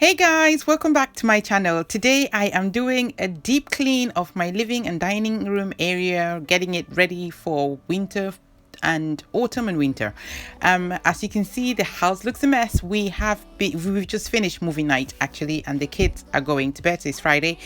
Hey guys, welcome back to my channel. Today I am doing a deep clean of my living and dining room area, getting it ready for winter and autumn and winter. As you can see, the house looks a mess. We've just finished movie night actually, and the kids are going to bed. It's Friday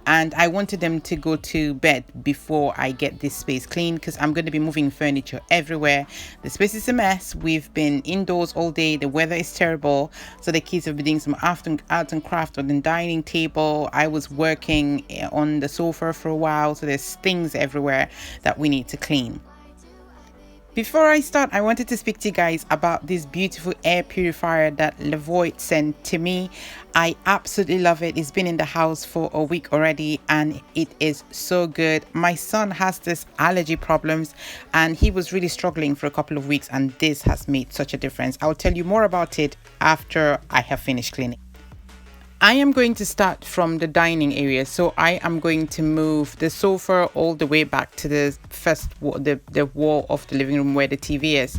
and I wanted them to go to bed before I get this space clean because I'm going to be moving furniture everywhere. The space is a mess. We've been indoors all day. The weather is terrible, so the kids have been doing some afternoon arts and craft on the dining table. I was working on the sofa for a while, so there's things everywhere that we need to clean. Before I start, I wanted to speak to you guys about this beautiful air purifier that Levoit sent to me. I absolutely love it. It's been in the house for a week already and it is so good. My son has this allergy problems and he was really struggling for a couple of weeks, and this has made such a difference. I'll tell you more about it after I have finished cleaning. I am going to start from the dining area, so I am going to move the sofa all the way back to the first wall, the wall of the living room where the TV is,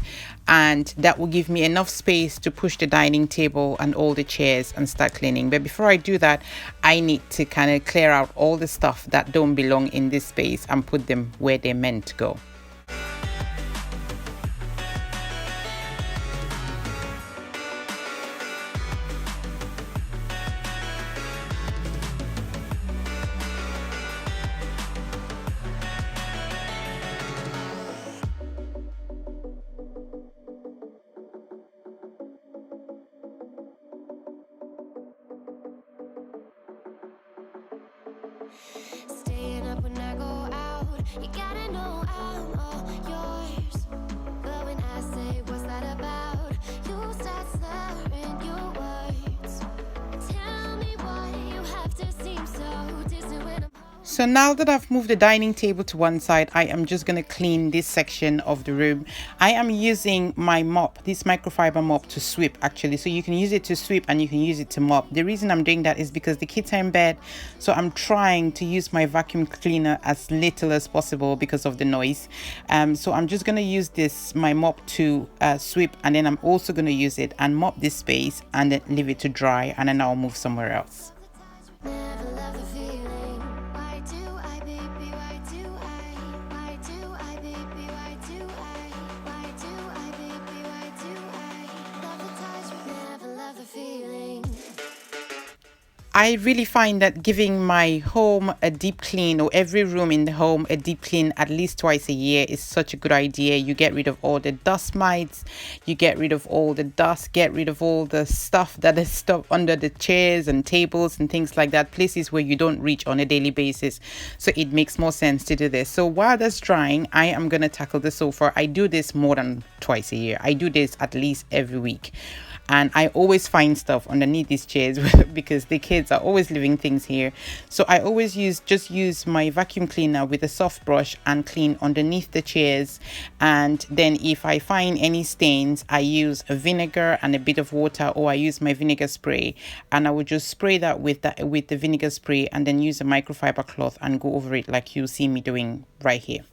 and that will give me enough space to push the dining table and all the chairs and start cleaning. But before I do that, I need to kind of clear out all the stuff that don't belong in this space and put them where they're meant to go. Staying up when I go out, you gotta know I'm all yours. But when I say what's that about, you start slurring your words. Tell me why you have to seem so distant when I'm So now that I've moved the dining table to one side, I am just going to clean this section of the room. I am using my mop, this microfiber mop, to sweep actually. So you can use it to sweep and you can use it to mop. The reason I'm doing that is because the kids are in bed. So I'm trying to use my vacuum cleaner as little as possible because of the noise. So I'm just going to use my mop to sweep, and then I'm also going to use it and mop this space and then leave it to dry, and then I'll move somewhere else. never love the feeling. Why do I, baby? Why do I? Why do I, baby? Why do I? Why do I, baby? Why do I? Love the touch, but never love the feeling. I really find that giving my home a deep clean, or every room in the home a deep clean at least twice a year, is such a good idea. You get rid of all the dust mites, you get rid of all the dust, get rid of all the stuff that is stuck under the chairs and tables and things like that, places where you don't reach on a daily basis. So it makes more sense to do this. So while that's drying, I am going to tackle the sofa. I do this more than twice a year. I do this at least every week. And I always find stuff underneath these chairs because the kids are always leaving things here. So I always just use my vacuum cleaner with a soft brush and clean underneath the chairs. And then if I find any stains, I use a vinegar and a bit of water, or I use my vinegar spray, and I will just spray that with the vinegar spray, and then use a microfiber cloth and go over it like you see me doing right here.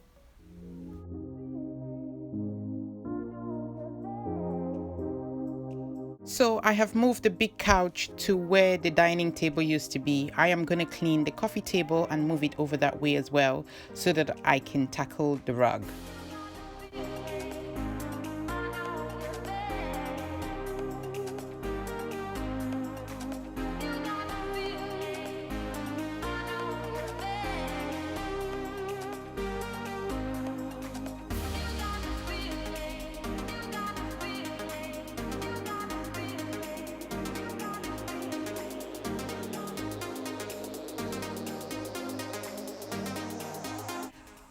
So I have moved the big couch to where the dining table used to be. I am going to clean the coffee table and move it over that way as well, so that I can tackle the rug.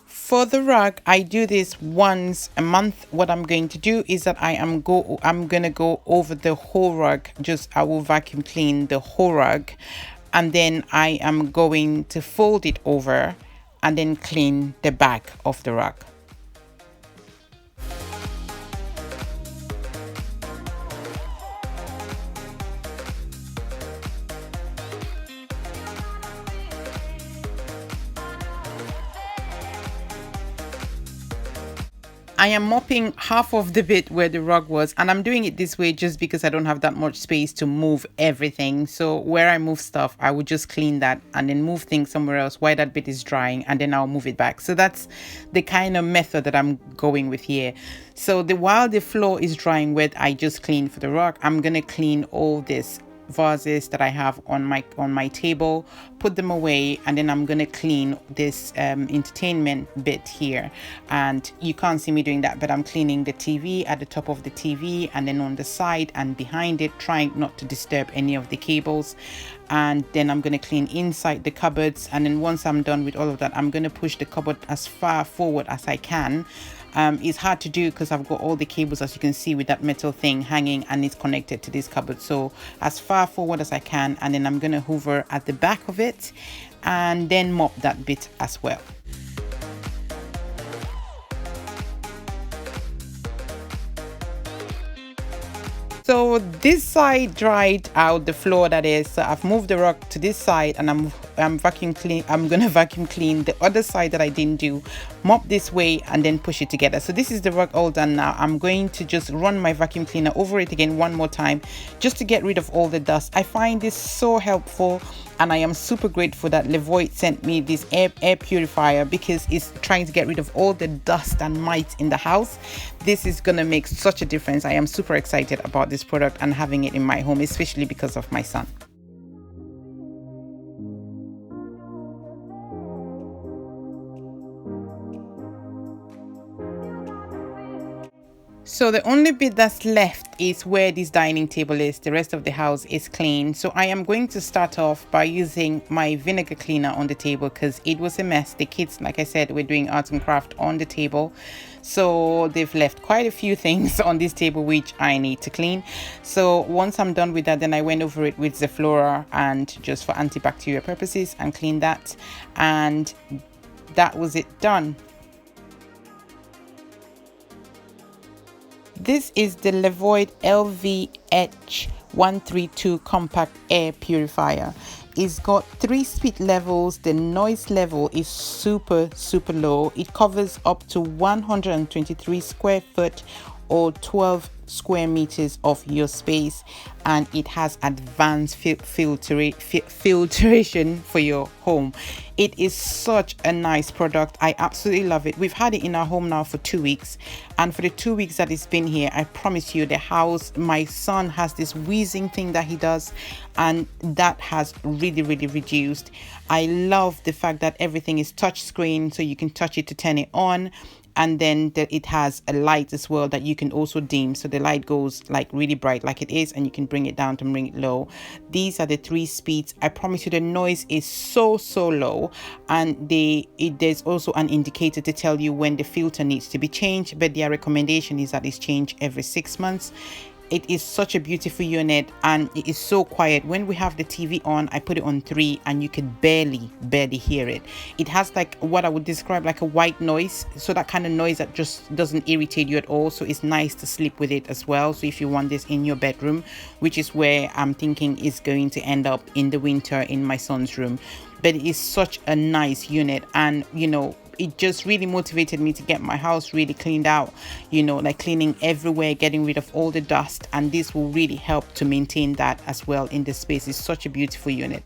For the rug, I do this once a month. What I'm going to do is that I'm going to go over the whole rug. I will vacuum clean the whole rug, and then I am going to fold it over and then clean the back of the rug. I am mopping half of the bit where the rug was, and I'm doing it this way just because I don't have that much space to move everything. So where I move stuff, I would just clean that and then move things somewhere else while that bit is drying, and then I'll move it back. So that's the kind of method that I'm going with here. So while the floor is drying wet, I just clean for the rug. I'm gonna clean all this vases that I have on my table, put them away, and then I'm gonna clean this entertainment bit here. And you can't see me doing that, but I'm cleaning the TV at the top of the TV, and then on the side and behind it, trying not to disturb any of the cables. And then I'm going to clean inside the cupboards, and then once I'm done with all of that, I'm going to push the cupboard as far forward as I can. It's hard to do because I've got all the cables, as you can see, with that metal thing hanging, and it's connected to this cupboard. So as far forward as I can, and then I'm going to hover at the back of it and then mop that bit as well. So this side dried out, the floor that is. So I've moved the rug to this side, and I'm vacuum clean. I'm gonna vacuum clean the other side that I didn't do, mop this way, and then push it together. So this is the rug all done now. I'm going to just run my vacuum cleaner over it again one more time, just to get rid of all the dust. I find this so helpful, and I am super grateful that Levoit sent me this air purifier, because it's trying to get rid of all the dust and mites in the house. This is gonna make such a difference. I am super excited about this product and having it in my home, especially because of my son. So the only bit that's left is where this dining table is. The rest of the house is clean. So I am going to start off by using my vinegar cleaner on the table, because it was a mess. The kids, like I said, were doing arts and craft on the table. So they've left quite a few things on this table which I need to clean. So once I'm done with that, then I went over it with Zeflora, and just for antibacterial purposes, and cleaned that. And that was it done. This is the Levoit LVH 132 compact air purifier. It's got 3 speed levels. The noise level is super low. It covers up to 123 square foot or 12 square meters of your space, and it has advanced filtration for your home. It is such a nice product. I absolutely love it. We've had it in our home now for 2 weeks, and for the 2 weeks that it's been here, I promise you, the house, my son has this wheezing thing that he does, and that has really reduced. I love the fact that everything is touch screen, so you can touch it to turn it on. And then it has a light as well that you can also dim, so the light goes like really bright like it is, and you can bring it down to bring it low. These are the 3 speeds. I promise you, the noise is so low, and there's also an indicator to tell you when the filter needs to be changed, but their recommendation is that it's changed every 6 months. It is such a beautiful unit, and it is so quiet. When we have the TV on, I put it on 3, and you can barely hear it. It has like what I would describe like a white noise, so that kind of noise that just doesn't irritate you at all. So it's nice to sleep with it as well. So if you want this in your bedroom, which is where I'm thinking is going to end up in the winter, in my son's room. But it is such a nice unit, and you know, it just really motivated me to get my house really cleaned out, you know, like cleaning everywhere, getting rid of all the dust, and this will really help to maintain that as well in the space. It's such a beautiful unit.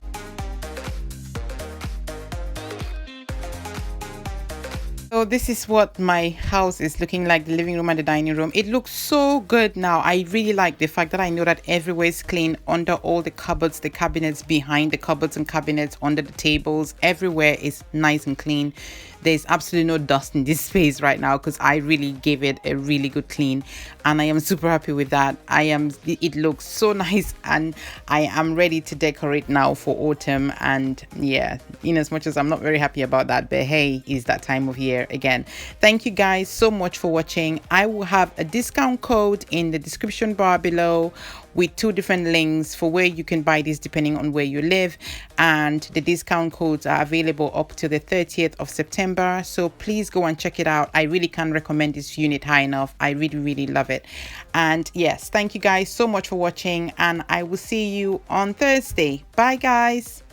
So this is what my house is looking like, the living room and the dining room. It looks so good now. I really like the fact that I know that everywhere is clean, under all the cupboards, the cabinets, behind the cupboards and cabinets, under the tables. Everywhere is nice and clean. There's absolutely no dust in this space right now, because I really gave it a really good clean, and I am super happy with that. It looks so nice, and I am ready to decorate now for autumn. And yeah, in as much as I'm not very happy about that, but hey, it's that time of year again. Thank you guys so much for watching. I will have a discount code in the description bar below, with 2 different links for where you can buy this depending on where you live, and the discount codes are available up to the 30th of September. So please go and check it out. I really can't recommend this unit high enough. I really love it. And yes, thank you guys so much for watching, and I will see you on Thursday. Bye guys.